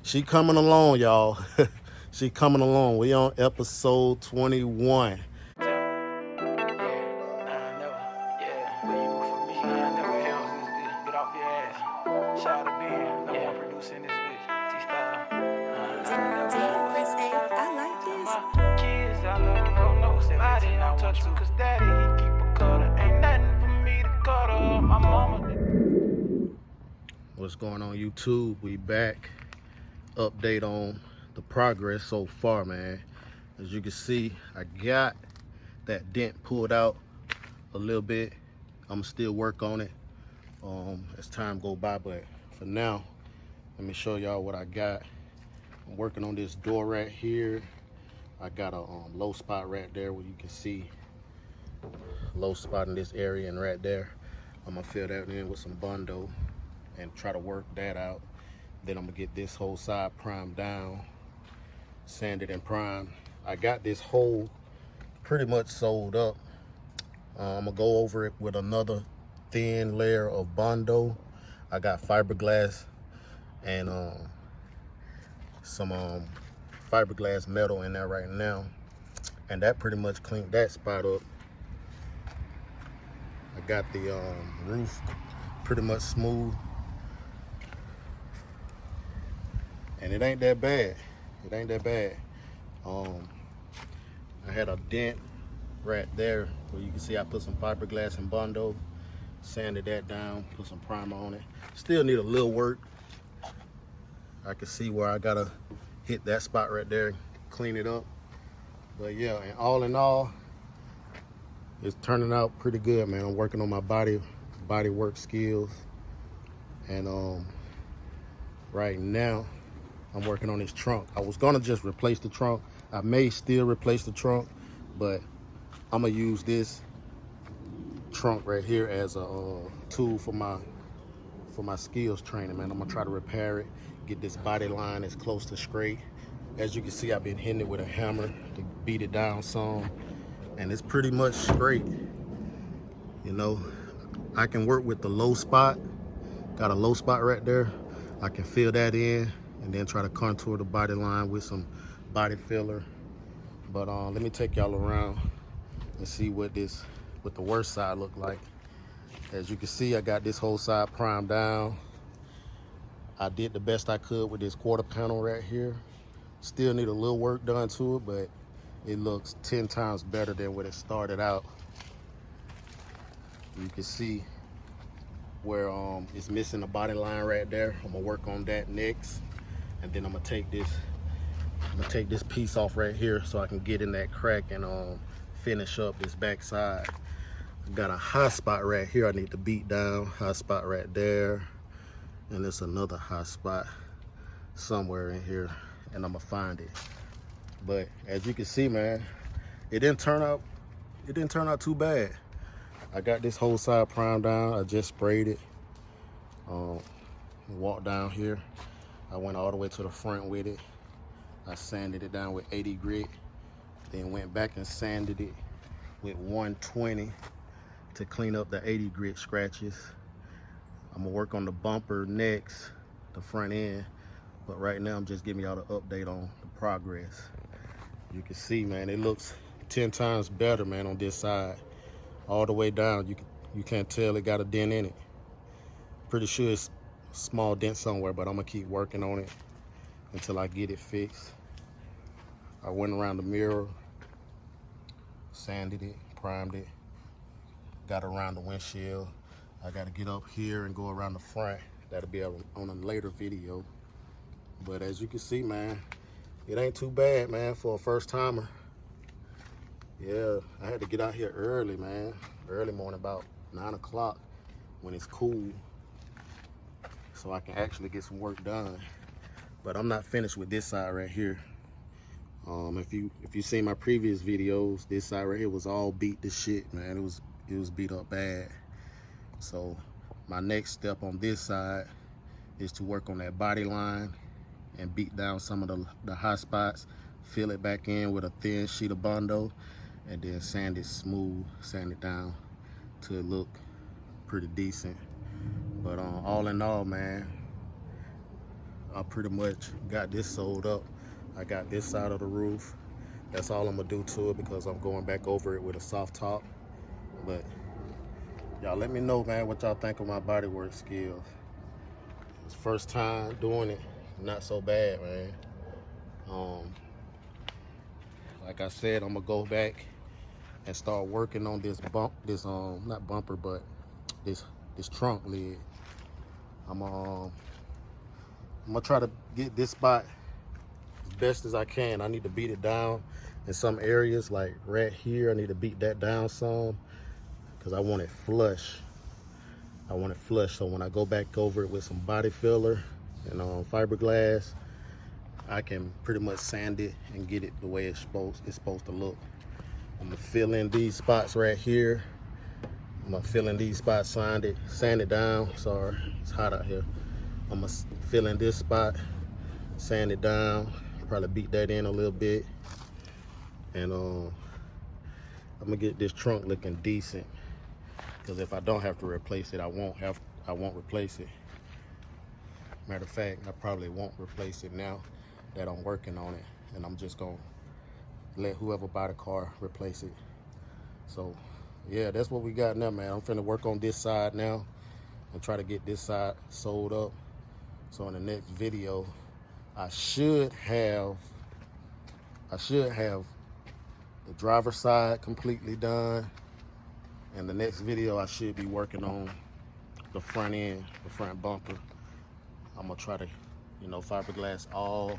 She coming along, y'all. She coming along. We on episode 21. What's going on, YouTube? We back. Update on the progress so far, man. As you can see, I got that dent pulled out a little bit. I'm still work on it as time go by, but for now, let me show y'all what I got. I'm working on this door right here. I got a low spot right there where you can see low spot in this area, and right there I'm gonna fill that in with some Bondo and try to work that out. Then I'm gonna get this whole side primed down, sanded and primed. I got this hole pretty much sewed up. I'm gonna go over it with another thin layer of Bondo. I got fiberglass and some fiberglass metal in there right now, and that pretty much cleaned that spot up. I got the roof pretty much smooth, and it ain't that bad. It ain't that bad. I had a dent right there where you can see I put some fiberglass and Bondo, sanded that down, put some primer on it. Still need a little work. I can see where I gotta hit that spot right there, clean it up. But yeah, and all in all, it's turning out pretty good, man. I'm working on my body work skills, and right now I'm working on this trunk. I was gonna just replace the trunk. I may still replace the trunk, but I'm gonna use this trunk right here as a tool for my skills training, man. I'm gonna try to repair it, get this body line as close to straight. As you can see, I've been hitting it with a hammer to beat it down some, and it's pretty much straight. You know, I can work with the low spot. Got a low spot right there. I can fill that in and then try to contour the body line with some body filler. But let me take y'all around and see what the worst side look like. As you can see, I got this whole side primed down. I did the best I could with this quarter panel right here. Still need a little work done to it, but it looks 10 times better than when it started out. You can see where it's missing the body line right there. I'm gonna work on that next, and then I'm gonna take this piece off right here so I can get in that crack and finish up this back side. I got a high spot right here I need to beat down. High spot right there, and there's another high spot somewhere in here, and I'm gonna find it. But as you can see, man, it didn't turn out too bad. I got this whole side primed down. I just sprayed it. Walked down here. I went all the way to the front with it. I sanded it down with 80 grit, then went back and sanded it with 120 to clean up the 80 grit scratches. I'm gonna work on the bumper next, the front end, but right now I'm just giving y'all the update on the progress. You can see, man, it looks 10 times better, man, on this side. All the way down, you can't tell it got a dent in it. Pretty sure it's a small dent somewhere, but I'm gonna keep working on it until I get it fixed. I went around the mirror, sanded it, primed it, got around the windshield. I gotta get up here and go around the front. That'll be on a later video. But as you can see, man, it ain't too bad, man, for a first timer. Yeah, I had to get out here early, man. Early morning, about 9 o'clock when it's cool, so I can actually get some work done. But I'm not finished with this side right here. If you seen my previous videos, this side right here was all beat to shit, man. It was beat up bad. So my next step on this side is to work on that body line and beat down some of the high spots, fill it back in with a thin sheet of Bondo, and then sand it smooth, sand it down to look pretty decent. But all in all, man, I pretty much got this sewed up. I got this side of the roof. That's all I'm gonna do to it because I'm going back over it with a soft top. But y'all let me know, man, what y'all think of my bodywork skills. It's first time doing it, not so bad, man. Like I said, I'm gonna go back and start working on this not bumper, but this trunk lid. I'm gonna try to get this spot as best as I can. I need to beat it down in some areas, like right here. I need to beat that down some because I want it flush. I want it flush, so when I go back over it with some body filler and fiberglass, I can pretty much sand it and get it the way it's supposed to look. I'm gonna fill in these spots right here. I'm gonna fill in these spots, sand it down. Sorry, it's hot out here. I'm gonna fill in this spot, sand it down, probably beat that in a little bit, and I'm gonna get this trunk looking decent. Because if I don't have to replace it, I won't replace it. Matter of fact, I probably won't replace it now that I'm working on it, and I'm just gonna let whoever buy the car replace it. So yeah, that's what we got now, man. I'm finna work on this side now and try to get this side sold up. So in the next video, I should have the driver's side completely done. And the next video, I should be working on the front end, the front bumper. I'm gonna try to, fiberglass all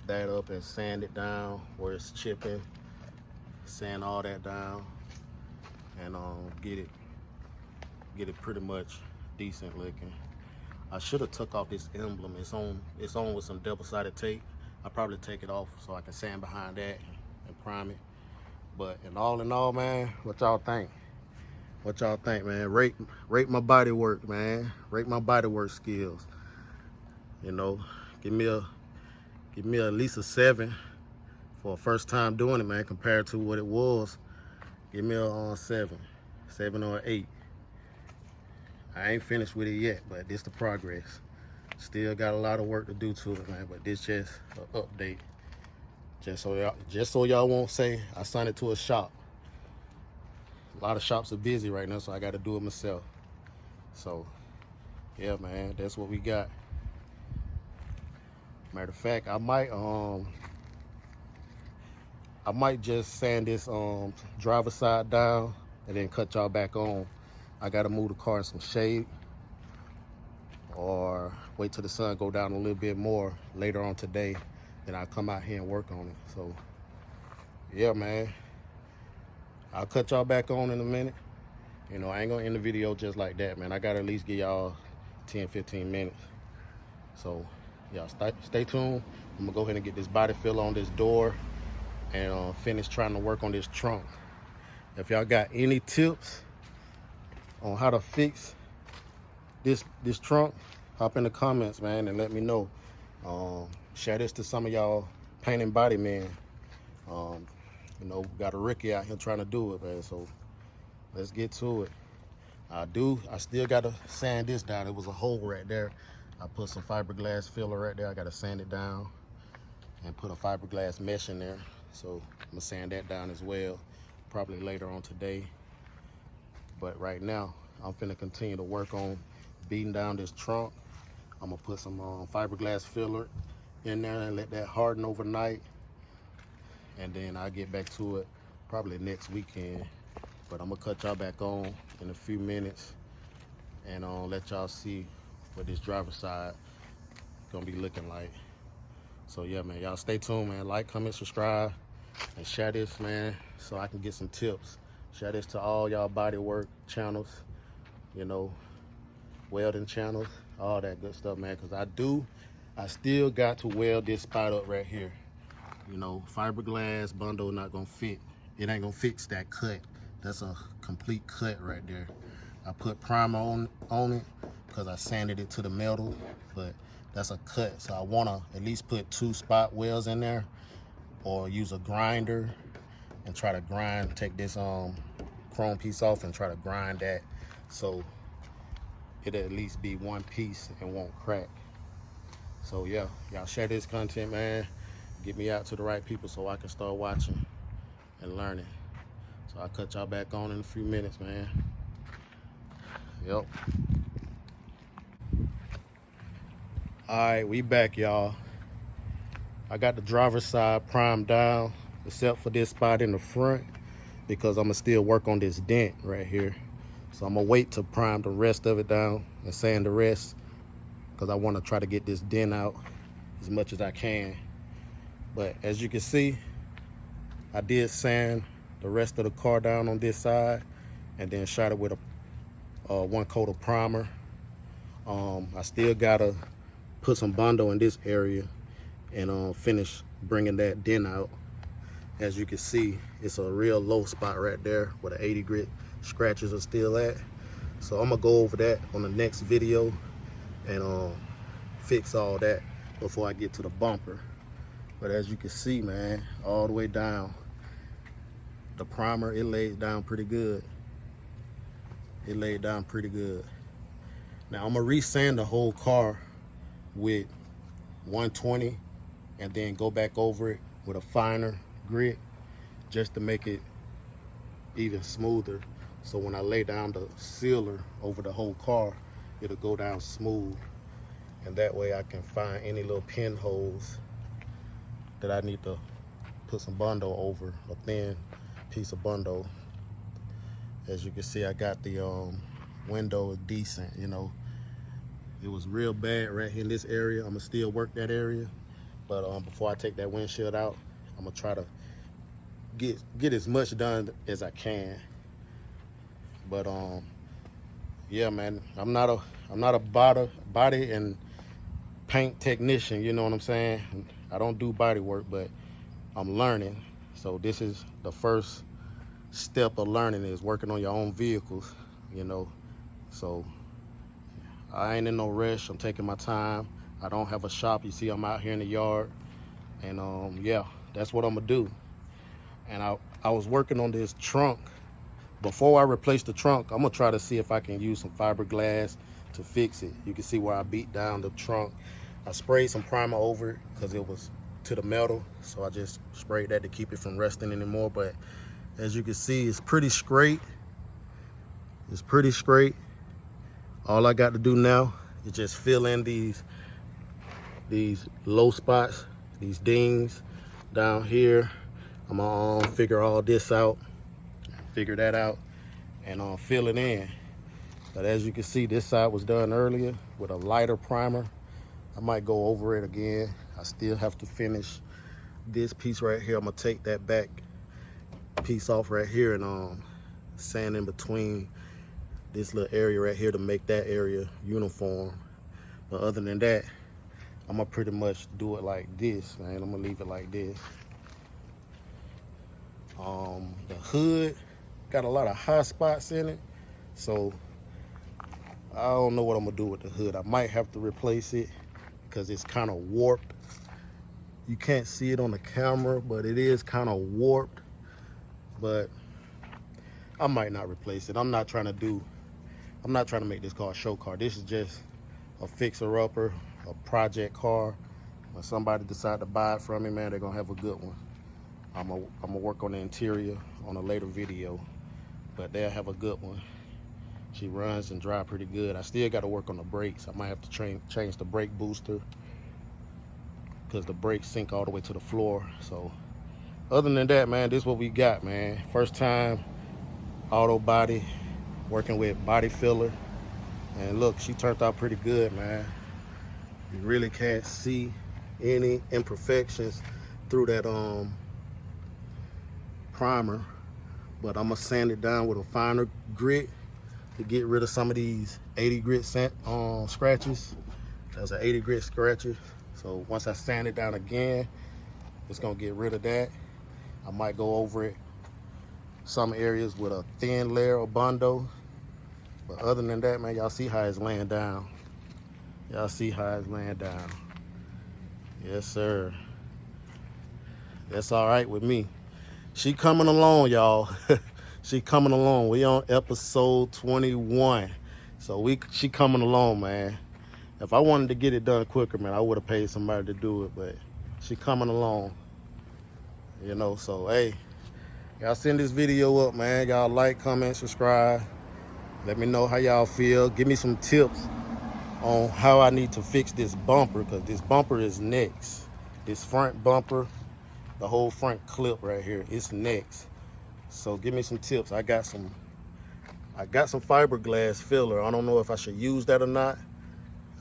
that up and sand it down where it's chipping, sand all that down, and get it pretty much decent looking. I should have took off this emblem. It's on with some double-sided tape. I'll probably take it off so I can sand behind that and prime it. But in all, man, what y'all think? What y'all think, man? Rate my body work, man. Rate my body work skills. Give me at least a 7 for a first time doing it, man. Compared to what it was, give me a 7 or 8. I ain't finished with it yet, but this the progress. Still got a lot of work to do to it, man. But this just an update, just so y'all won't say I signed it to a shop. A lot of shops are busy right now, so I got to do it myself. So, yeah, man, that's what we got. Matter of fact, I might just sand this driver's side down and then cut y'all back on. I got to move the car in some shade or wait till the sun go down a little bit more later on today. Then I'll come out here and work on it. So, yeah, man. I'll cut y'all back on in a minute. I ain't gonna end the video just like that, man. I gotta at least give y'all 10-15 minutes. So, y'all stay tuned. I'm gonna go ahead and get this body fill on this door and finish trying to work on this trunk. If y'all got any tips on how to fix this trunk, hop in the comments, man, and let me know. Share this to some of y'all painting body men. Got a rookie out here trying to do it, man. So let's get to it. I still gotta sand this down. It was a hole right there. I put some fiberglass filler right there. I gotta sand it down and put a fiberglass mesh in there. So I'm gonna sand that down as well, probably later on today. But right now, I'm finna continue to work on beating down this trunk. I'm gonna put some fiberglass filler in there and let that harden overnight. And then I'll get back to it probably next weekend. But I'm gonna cut y'all back on in a few minutes and let y'all see what this driver's side gonna be looking like. So yeah, man, y'all stay tuned, man. Like, comment, subscribe, and share this, man, so I can get some tips. Share this to all y'all body work channels, welding channels, all that good stuff, man, because I still got to weld this spot up right here. Fiberglass bundle not gonna fit. It ain't gonna fix that cut. That's a complete cut right there. I put primer on it because I sanded it to the metal, but that's a cut. So I wanna at least put 2 spot welds in there or use a grinder and try to take this chrome piece off and try to grind that so it'll at least be one piece and won't crack. So yeah, y'all share this content, man. Get me out to the right people so I can start watching and learning. So I'll cut y'all back on in a few minutes, man. Yep. All right, we back, y'all. I got the driver's side primed down, except for this spot in the front, because I'm gonna still work on this dent right here. So I'm gonna wait to prime the rest of it down and sand the rest, because I want to try to get this dent out as much as I can. But as you can see, I did sand the rest of the car down on this side and then shot it with a 1 coat of primer. I still gotta put some Bondo in this area and finish bringing that dent out. As you can see, it's a real low spot right there where the 80 grit scratches are still at. So I'm gonna go over that on the next video and fix all that before I get to the bumper. But as you can see, man, all the way down, the primer, it laid down pretty good. It laid down pretty good. Now I'm gonna re-sand the whole car with 120 and then go back over it with a finer grit just to make it even smoother. So when I lay down the sealer over the whole car, it'll go down smooth. And that way I can find any little pinholes that I need to put some Bondo over, a thin piece of Bondo. As you can see, I got the window decent, you know. It was real bad right here in this area. I'm gonna still work that area, but before I take that windshield out, I'm gonna try to get as much done as I can. But yeah, man, I'm not a body and paint technician, you know what I'm saying? I don't do body work, but I'm learning. So this is the first step of learning, is working on your own vehicles, you know. So I ain't in no rush. I'm taking my time. I don't have a shop. You see, I'm out here in the yard, and yeah, that's what I'm gonna do. And I was working on this trunk. Before I replace the trunk, I'm gonna try to see if I can use some fiberglass to fix it. You can see where I beat down the trunk. I sprayed some primer over it because it was to the metal, so I just sprayed that to keep it from rusting anymore. But as you can see, it's pretty straight. It's pretty straight. All I got to do now is just fill in these low spots, these dings down here. I'm gonna figure all this out, figure that out, and fill it in. But as you can see, this side was done earlier with a lighter primer. I might go over it again. I still have to finish this piece right here. I'm gonna take that back piece off right here and sand in between this little area right here to make that area uniform. But other than that, I'm gonna pretty much do it like this, man. I'm gonna leave it like this. The hood got a lot of hot spots in it, so I don't know what I'm gonna do with the hood. I might have to replace it because it's kind of warped. You can't see it on the camera, but it is kind of warped. But I might not replace it. I'm not trying to make this car a show car. This is just a fixer-upper, a project car. When somebody decide to buy it from me, man, they're gonna have a good one. I'm gonna work on the interior on a later video, but they'll have a good one. She runs and drives pretty good. I still got to work on the brakes. I might have to change the brake booster because the brakes sink all the way to the floor. So other than that, man, this is what we got, man. First time auto body, working with body filler. And look, she turned out pretty good, man. You really can't see any imperfections through that primer, but I'm gonna sand it down with a finer grit to get rid of some of these 80 grit scratches. That's an 80 grit scratcher. So once I sand it down again, it's gonna get rid of that. I might go over it some areas with a thin layer of Bondo. But other than that, man, y'all see how it's laying down. Y'all see how it's laying down. Yes, sir. That's all right with me. She coming along, y'all. She coming along. We on episode 21. So she coming along, man. If I wanted to get it done quicker, man, I would have paid somebody to do it, but she coming along, you know. So hey, y'all send this video up, man. Y'all like, comment, subscribe. Let me know how y'all feel. Give me some tips on how I need to fix this bumper, because this bumper is next. This front bumper, the whole front clip right here, it's next. So give me some tips. I got some fiberglass filler. I don't know if I should use that or not.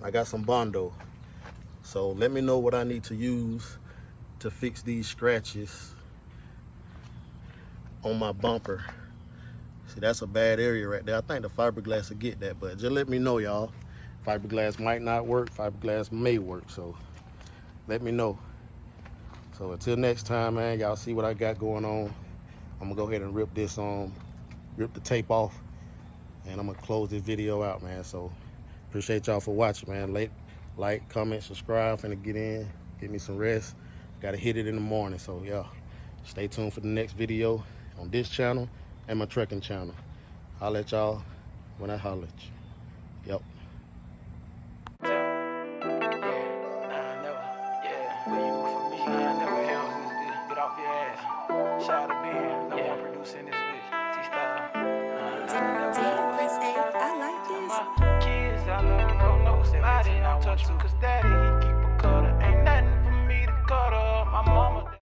I got some Bondo. So let me know what I need to use to fix these scratches on my bumper. See, that's a bad area right there. I think the fiberglass will get that, but just let me know, y'all. Fiberglass might not work, fiberglass may work, so let me know. So until next time, man, y'all see what I got going on. I'm gonna go ahead and rip the tape off, and I'm gonna close this video out, man. So appreciate y'all for watching, man. Like, comment, subscribe. Finna get in, get me some rest. Gotta hit it in the morning. So yeah, stay tuned for the next video on this channel and my trucking channel. I'll let y'all when I holler at you. Yep. Shout out to Ben, no one producing this bitch. T-Style. I like this. Kids, I love them, no, I didn't touch them, cause daddy